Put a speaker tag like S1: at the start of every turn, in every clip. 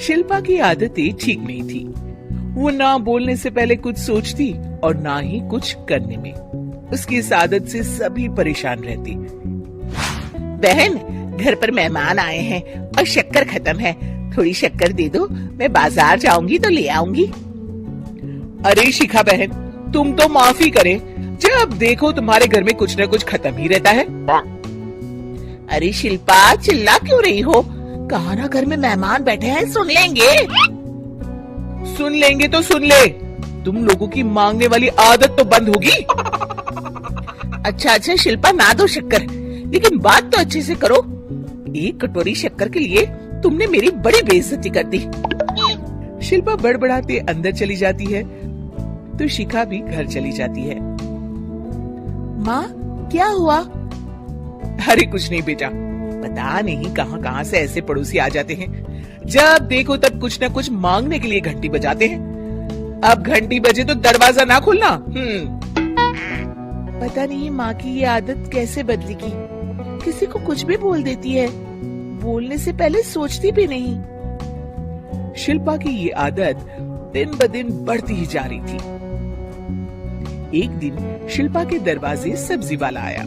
S1: शिल्पा की आदतें ठीक नहीं थी। वो ना बोलने से पहले कुछ सोचती और ना ही कुछ करने में। उसकी इस आदत से सभी परेशान रहते।
S2: बहन, घर पर मेहमान आए हैं और शक्कर खत्म है, थोड़ी शक्कर दे दो, मैं बाजार जाऊंगी तो ले आऊंगी।
S1: अरे शिखा बहन, तुम तो माफी करे, जब देखो तुम्हारे घर में कुछ न कुछ खत्म ही रहता है।
S2: अरे शिल्पा, चिल्ला क्यों रही हो? कहा ना घर में मेहमान बैठे हैं, सुन लेंगे।
S1: सुन लेंगे तो सुन ले, तुम लोगों की मांगने वाली आदत तो बंद होगी।
S2: अच्छा शिल्पा, ना दो शक्कर, लेकिन बात तो अच्छे से करो। एक कटोरी शक्कर के लिए तुमने मेरी बड़ी बेइज्जती कर दी।
S1: शिल्पा बड़बड़ाते अंदर चली जाती है तो शिखा भी घर चली जाती है।
S2: माँ, क्या हुआ?
S1: अरे कुछ नहीं बेटा, पता नहीं कहां कहां से ऐसे पड़ोसी आ जाते हैं, जब देखो तब कुछ न कुछ मांगने के लिए घंटी बजाते हैं। अब घंटी बजे तो दरवाजा ना खोलना।
S2: पता नहीं माँ की ये आदत कैसे बदलेगी, किसी को कुछ भी बोल देती है, बोलने से पहले सोचती भी नहीं।
S1: शिल्पा की ये आदत दिन ब दिन बढ़ती ही जा रही थी। एक दिन शिल्पा के दरवाजे सब्जी वाला आया।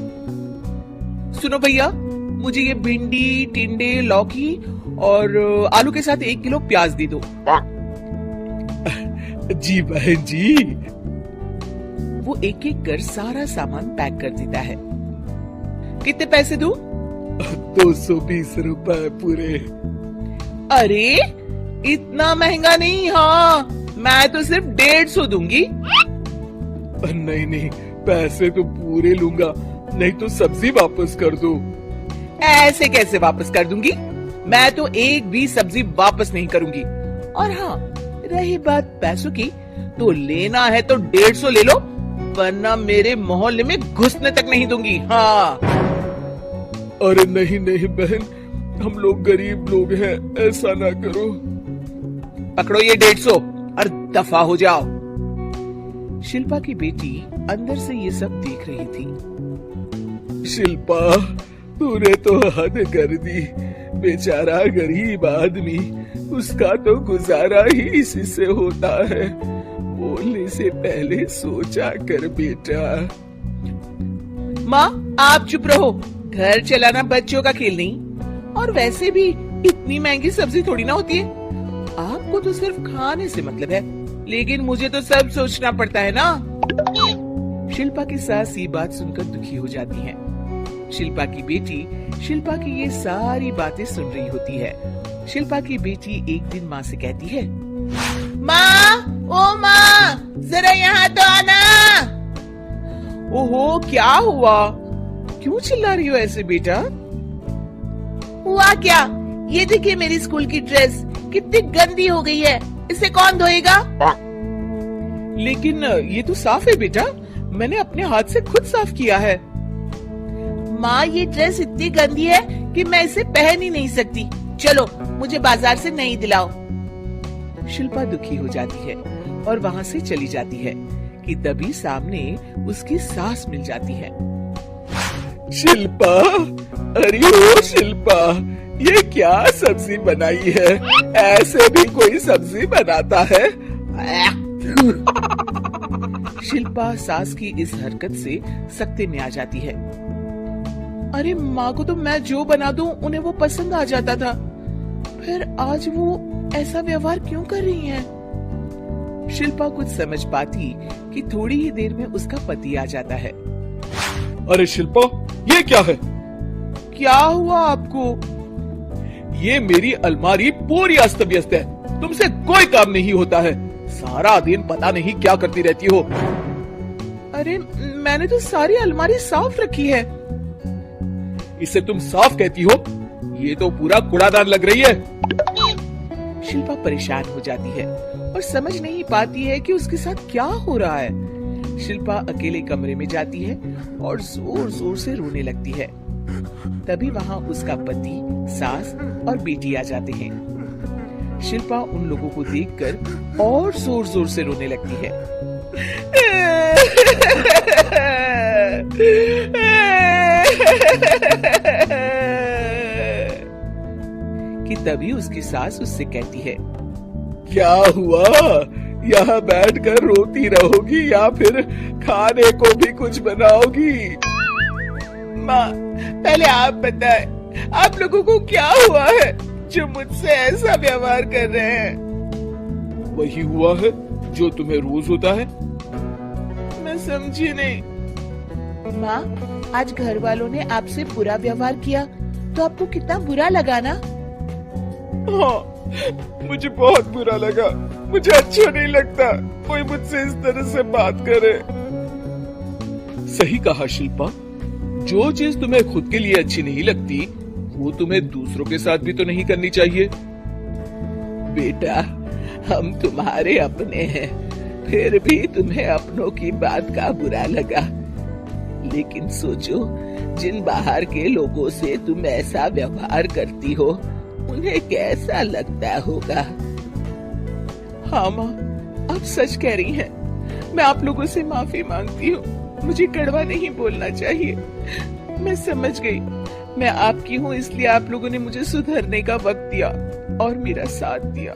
S1: सुनो भैया, मुझे ये भिंडी, टिंडे, लौकी और आलू के साथ 1 किलो प्याज दे दो।
S3: जी बहन जी।
S1: वो एक एक कर सारा सामान पैक कर देता है। कितने पैसे दूं?
S3: 220 रुपए पूरे।
S1: अरे इतना महंगा नहीं, हाँ मैं तो सिर्फ 150 दूंगी।
S3: नहीं नहीं, पैसे तो पूरे लूंगा, नहीं तो सब्जी वापस कर दो।
S1: ऐसे कैसे वापस कर दूंगी? मैं तो एक भी सब्जी वापस नहीं करूंगी। और हाँ, रही बात पैसों की, तो लेना है तो 150 ले लो, वरना मेरे मोहल्ले में घुसने तक नहीं दूंगी। हाँ।
S3: अरे नहीं नहीं बहन, हम लोग गरीब लोग हैं, ऐसा ना करो।
S1: पकड़ो ये 150 और दफा हो जाओ। शिल्पा की बेटी अंदर से ये सब देख रही थी।
S3: शिल्पा, तूने तो हद कर दी। बेचारा गरीब आदमी, उसका तो गुजारा ही इसी से होता है। बोलने से पहले सोचा कर बेटा।
S1: माँ आप चुप रहो, घर चलाना बच्चों का खेल नहीं। और वैसे भी इतनी महंगी सब्जी थोड़ी ना होती है। आपको तो सिर्फ खाने से मतलब है, लेकिन मुझे तो सब सोचना पड़ता है ना। शिल्पा की सास ये बात सुनकर दुखी हो जाती है। शिल्पा की बेटी शिल्पा की ये सारी बातें सुन रही होती है। शिल्पा की बेटी एक दिन माँ से कहती है,
S2: माँ, ओ माँ, जरा यहाँ तो आना।
S1: ओहो, क्या हुआ? क्यों चिल्ला रही हो ऐसे बेटा?
S2: हुआ क्या? ये देखिए मेरी स्कूल की ड्रेस कितनी गंदी हो गई है, इसे कौन धोएगा?
S1: लेकिन ये तो साफ है बेटा, मैंने अपने हाथ से खुद साफ किया है।
S2: माँ, ये ड्रेस इतनी गंदी है कि मैं इसे पहन ही नहीं सकती। चलो, मुझे बाजार से नई दिलाओ।
S1: शिल्पा दुखी हो जाती है और वहाँ से चली जाती है कि तभी सामने उसकी सास मिल जाती है।
S3: शिल्पा, अरे ओ शिल्पा, ये क्या सब्जी बनाई है? ऐसे भी कोई सब्जी बनाता है?
S1: शिल्पा सास की इस हरकत से सख्ते में आ जाती है। अरे माँ को तो मैं जो बना दूं उन्हें वो पसंद आ जाता था, फिर आज वो ऐसा व्यवहार क्यों कर रही हैं? शिल्पा कुछ समझ पाती कि थोड़ी ही देर में उसका पति आ जाता है।
S3: अरे शिल्पा, ये क्या है?
S1: क्या हुआ आपको?
S3: ये मेरी अलमारी पूरी अस्त व्यस्त है, तुमसे कोई काम नहीं होता है। सारा दिन पता नहीं क्या करती रहती हो।
S1: अरे मैंने तो सारी अलमारी साफ रखी है।
S3: इसे तुम साफ कहती हो? ये तो पूरा कूड़ादान लग रही है।
S1: शिल्पा परेशान हो जाती है और समझ नहीं पाती है कि उसके साथ क्या हो रहा है। शिल्पा अकेले कमरे में जाती है और जोर जोर से रोने लगती है। तभी वहाँ उसका पति, सास और बेटी आ जाते हैं। शिल्पा उन लोगों को देखकर और जोर जोर से रोने लगती है। कि तभी उसकी सास उससे कहती है,
S3: क्या हुआ? यहाँ बैठकर रोती रहोगी या फिर खाने को भी कुछ बनाओगी?
S1: माँ, पहले आप बताएं, आप लोगों को क्या हुआ है जो मुझसे ऐसा व्यवहार कर रहे हैं?
S3: वही हुआ है जो तुम्हें रोज होता है।
S1: मैं समझी नहीं।
S2: माँ, आज घर वालों ने आपसे बुरा व्यवहार किया तो आपको कितना बुरा लगा ना?
S3: हाँ, मुझे बहुत बुरा लगा। मुझे अच्छा नहीं लगता कोई मुझसे इस तरह से बात करे। सही कहा शिल्पा, जो चीज तुम्हें खुद के लिए अच्छी नहीं लगती वो तुम्हें दूसरों के साथ भी तो नहीं करनी चाहिए।
S1: बेटा, हम तुम्हारे अपने हैं, फिर भी तुम्हें अपनों की बात का बुरा लगा। लेकिन सोचो, जिन बाहर के लोगों से तुम ऐसा व्यवहार करती हो उन्हें कैसा लगता होगा। हाँ माँ, आप सच कह रही हैं। मैं आप लोगों से माफी मांगती हूँ। मुझे कड़वा नहीं बोलना चाहिए। मैं समझ गई, मैं आपकी हूँ इसलिए आप लोगों ने मुझे सुधरने का वक्त दिया और मेरा साथ दिया।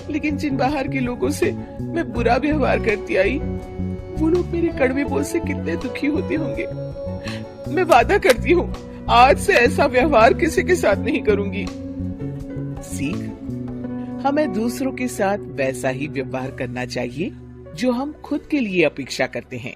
S1: लेकिन जिन बाहर के लोगों से मैं बुरा व्यवहार करती आई, वो लोग मेरे कड़वे बोल से कितने दुखी होते होंगे। मैं वादा करती हूँ, आज से ऐसा व्यवहार किसी के साथ नहीं करूंगी। सीख, हमें दूसरों के साथ वैसा ही व्यवहार करना चाहिए जो हम खुद के लिए अपेक्षा करते हैं।